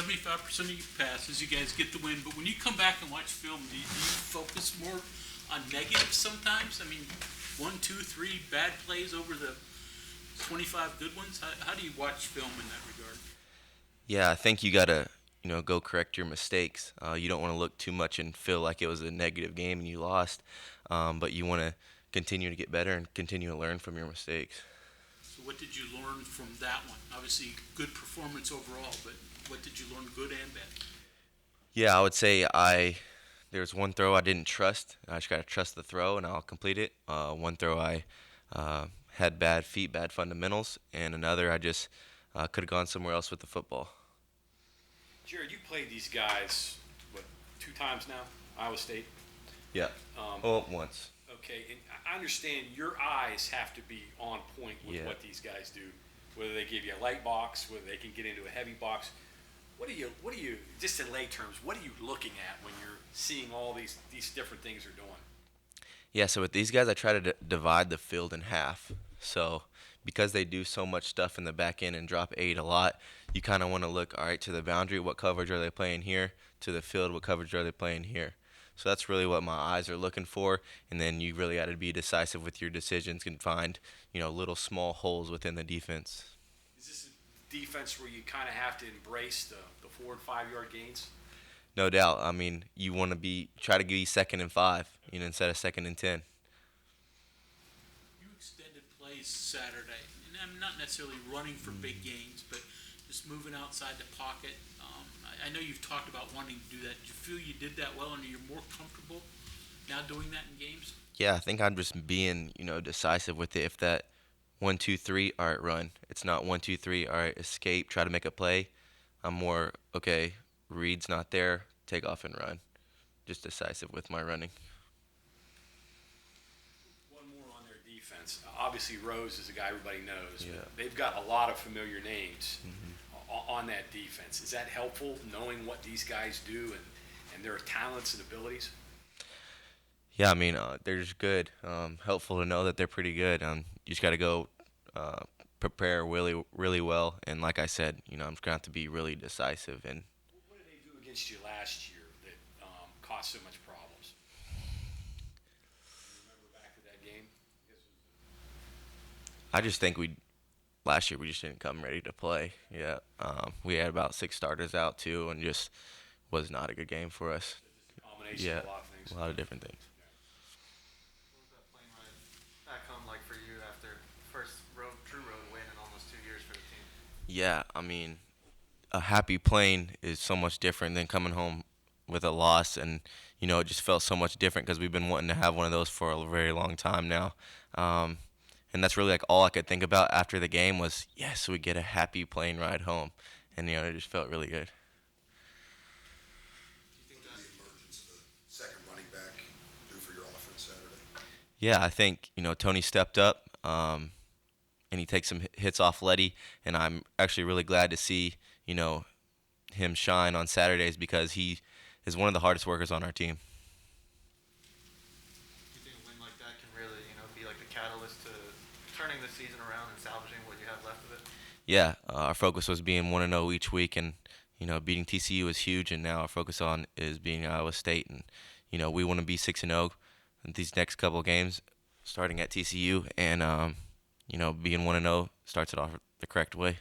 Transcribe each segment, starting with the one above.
75% of your passes, you guys get the win. But when you come back and watch film, do you focus more on negatives sometimes? I mean, 1, 2, 3 bad plays over the 25 good ones. How do you watch film in that regard? Yeah, I think you gotta, go correct your mistakes. You don't want to look too much and feel like it was a negative game and you lost, but you want to continue to get better and continue to learn from your mistakes. So what did you learn from that one? Obviously, good performance overall, but what did you learn, good and bad? Yeah, I would say there's one throw I didn't trust. I just gotta trust the throw and I'll complete it. One throw I had bad feet, bad fundamentals, and another I just could have gone somewhere else with the football. Jared, you played these guys, what, 2 times now? Iowa State? Yeah. Um, Well, once. okay, and I understand your eyes have to be on point with Yeah. what these guys do, whether they give you a light box, whether they can get into a heavy box. What do you, just in lay terms, what are you looking at when you're seeing all these different things they're doing? Yeah, so with these guys, I try to divide the field in half. So because they do so much stuff in the back end and drop eight a lot, you kind of want to look, all right, to the boundary, what coverage are they playing here? To the field, what coverage are they playing here? So that's really what my eyes are looking for, and then you really got to be decisive with your decisions and find, little small holes within the defense. Is this a defense where you kind of have to embrace the 4 and 5 yard gains? No doubt. I mean, you want to try to be second and 5, instead of second and 10. You extended plays Saturday, and I'm not necessarily running for big gains, but just moving outside the pocket. I know you've talked about wanting to do that. Do you feel you did that well, and you're more comfortable now doing that in games? Yeah, I think I'm just being, decisive with it. If that 1, 2, 3, all right, run. It's not 1, 2, 3, all right, escape, try to make a play. I'm more, okay, read's not there, take off and run. Just decisive with my running. One more on their defense. Obviously, Rose is a guy everybody knows, Yeah. but they've got a lot of familiar names Hmm. on that defense. Is that helpful, knowing what these guys do and their talents and abilities? Yeah, I mean, they're just good. Helpful to know that they're pretty good. You just got to go uh, prepare really, really well. And like I said, I'm just going to have to be really decisive. And What did they do against you last year that caused so much problems? You remember back to that game? I guess I just think last year we just didn't come ready to play. Yeah, we had about 6 starters out too, and just was not a good game for us. it was just a combination Yeah, of a lot of things. a lot of different things. What was that plane ride back home like for you after first true road win in almost 2 years for the team? Yeah, I mean, a happy plane is so much different than coming home with a loss, and it just felt so much different because we've been wanting to have one of those for a very long time now. Um, and that's really like all I could think about after the game was, yes, we get a happy plane ride home, and it just felt really good. Do you think What did that the emergence of the second running back do for your offense Saturday? Yeah, I think Tony stepped up, and he takes some hits off Letty, and I'm actually really glad to see him shine on Saturdays because he is one of the hardest workers on our team. do you think a win like that can really be like the catalyst to turning the season around and salvaging what you have left of it? Yeah, our focus was being 1-0 each week, and beating TCU was huge, and now our focus on is beating Iowa State, and we want to be 6-0 in these next couple of games, starting at TCU, and being 1-0 starts it off the correct way.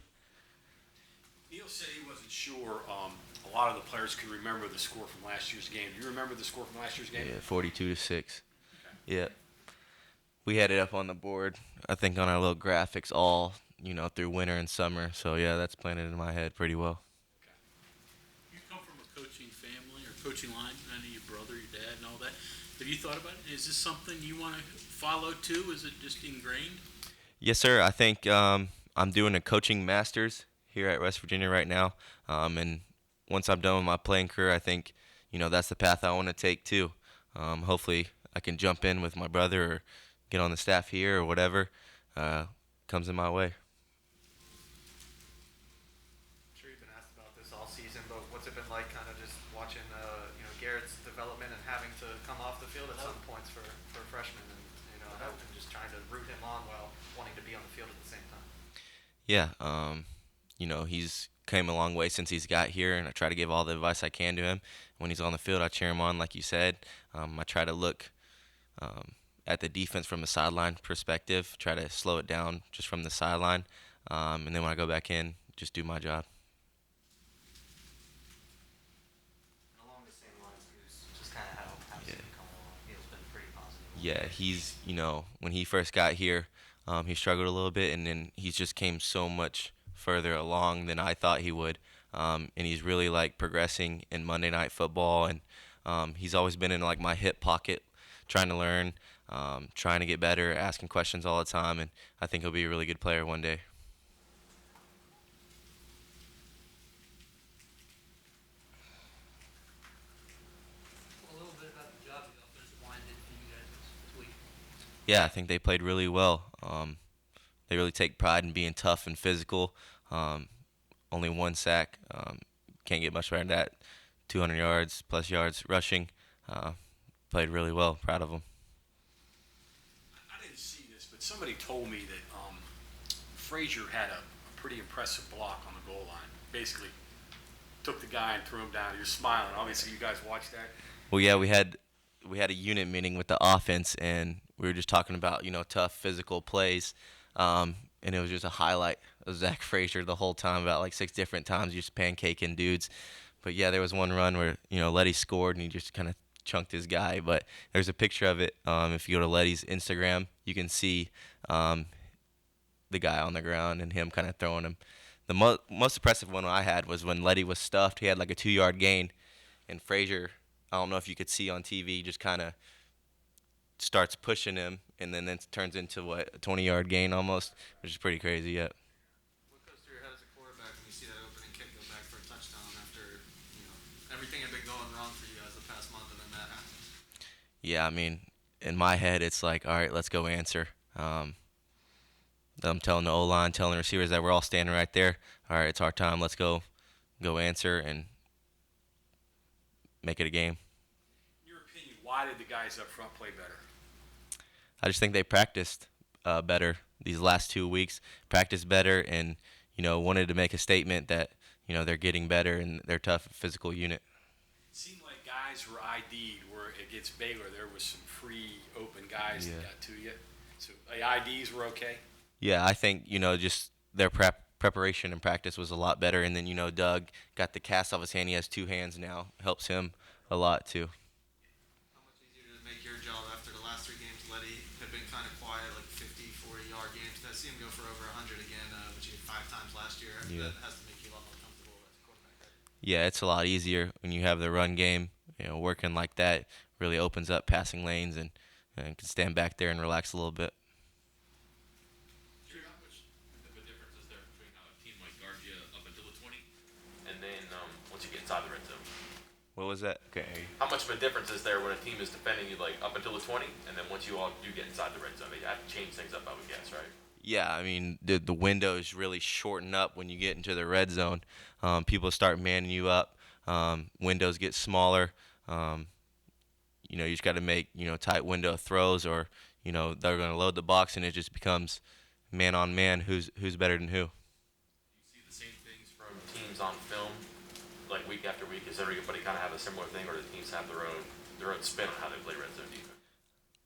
Neil said he wasn't sure a lot of the players could remember the score from last year's game. Do you remember the score from last year's game? Yeah, 42-6. Okay. Yeah, we had it up on the board. I think on our little graphics all through winter and summer. So yeah, that's planted in my head pretty well. Okay. You come from a coaching family or coaching line. I know your brother, your dad, and all that. Have you thought about it? Is this something you want to follow too? Is it just ingrained? Yes, sir. I think I'm doing a coaching master's here at West Virginia right now. And once I'm done with my playing career, I think that's the path I want to take too. Hopefully, I can jump in with my brother or get on the staff here or whatever comes in my way. I'm sure you've been asked about this all season, but what's it been like kind of just watching Garrett's development and having to come off the field at some points for a freshman and and just trying to root him on while wanting to be on the field at the same time? Yeah, He's came a long way since he's got here, and I try to give all the advice I can to him. When he's on the field, I cheer him on, like you said. I try to look um, at the defense from a sideline perspective, try to slow it down just from the sideline, and then when I go back in, just do my job. And along the same lines, just kind of how he's Yeah. been coming along. He's been pretty positive. Yeah, he's, when he first got here, he struggled a little bit, and then he's just came so much further along than I thought he would. And he's really like progressing in Monday Night Football, and he's always been in like my hip pocket, trying to learn, trying to get better, asking questions all the time, and I think he'll be a really good player one day. A little bit about the job the offensive line did for you guys this week. Yeah, I think they played really well. They really take pride in being tough and physical. Only one sack. Can't get much better than that. 200 yards plus yards rushing. Played really well. Proud of them. I didn't see this, but somebody told me that Frazier had a pretty impressive block on the goal line. Basically, took the guy and threw him down. You're smiling. Obviously, you guys watched that. Well, yeah, we had a unit meeting with the offense, and we were just talking about tough physical plays, and it was just a highlight of Zach Frazier the whole time, about like 6 different times, just pancaking dudes. But yeah, there was one run where Letty scored, and he just kind of chunked his guy. But there's a picture of it. If you go to Letty's Instagram, you can see the guy on the ground and him kind of throwing him. The most impressive one I had was when Letty was stuffed. He had like a 2-yard gain, and Frazier, I don't know if you could see on TV, just kind of starts pushing him, and then it turns into a 20-yard gain almost, which is pretty crazy. Yeah. What goes through your head as a quarterback when you see that opening kick go back for a touchdown after everything had been going wrong for you guys the past month, and then that happens? Yeah, I mean, in my head, it's like, all right, let's go answer. I'm telling the O-line, telling the receivers that we're all standing right there. All right, it's our time. Let's go answer and make it a game. In your opinion, why did the guys up front play better? I just think they practiced better these last 2 weeks, practiced better, and wanted to make a statement that they're getting better and they're tough physical unit. It seemed like guys were ID'd where against Baylor there was some free open guys that got to you. So IDs were okay? Yeah, I think just their preparation and practice was a lot better, and then Doug got the cast off his hand. He has 2 hands now, helps him a lot too. How much easier did it make your job after the last 3 games? Letty had been kind of quiet, like 50, 40-yard games. I see him go for over 100 again, which he did 5 times last year. Yeah. That has to make you a lot more comfortable as a quarterback, right? Yeah, it's a lot easier when you have the run game. Working like that really opens up passing lanes, and can stand back there and relax a little bit. How much of a difference is there between how a team might guard you up until the 20 and then once you get inside the red zone? What was that? Okay. How much of a difference is there when a team is defending you like up until the 20 and then once you all do get inside the red zone? They have to change things up, I would guess, right? Yeah, I mean the windows really shorten up when you get into the red zone. People start manning you up. Windows get smaller. You just got to make tight window throws, or they're going to load the box, and it just becomes man on man. Who's better than who? Do you see the same things from teams on film, like week after week? Does everybody kind of have a similar thing, or do teams have their own spin on how they play red zone defense?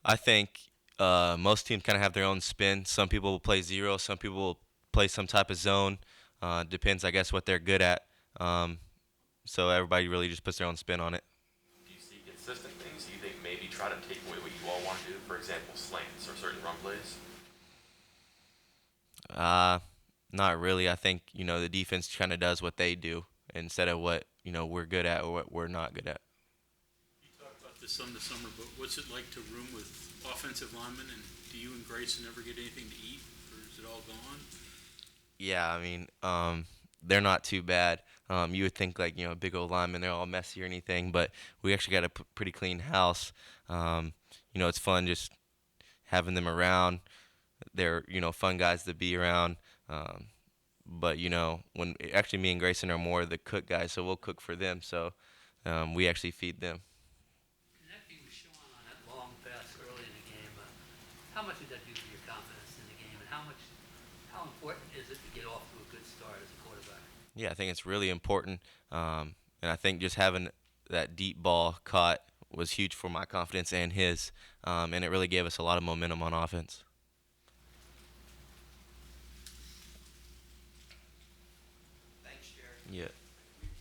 I think most teams kind of have their own spin. Some people will play zero. Some people will play some type of zone. Depends, I guess, what they're good at. So everybody really just puts their own spin on it. Do you see consistent things? Do you think maybe try to take away what you all want to do? For example, slants or certain run plays? Not really. I think the defense kind of does what they do instead of what we're good at or what we're not good at. You talked about this some this summer, but what's it like to room with offensive linemen, and do you and Grayson ever get anything to eat, or is it all gone? Yeah, I mean, they're not too bad. You would think like big old linemen, they're all messy or anything, but we actually got a pretty clean house. It's fun just having them around. They're fun guys to be around. But when actually me and Grayson are more the cook guys, so we'll cook for them. So we actually feed them. Connecting with Sean on that long pass early in the game, how much did that do for your confidence in the game, and how important is it to get off to a good start as a quarterback? Yeah, I think it's really important, and I think just having that deep ball caught was huge for my confidence and his, and it really gave us a lot of momentum on offense. Thanks, Jared. Yeah.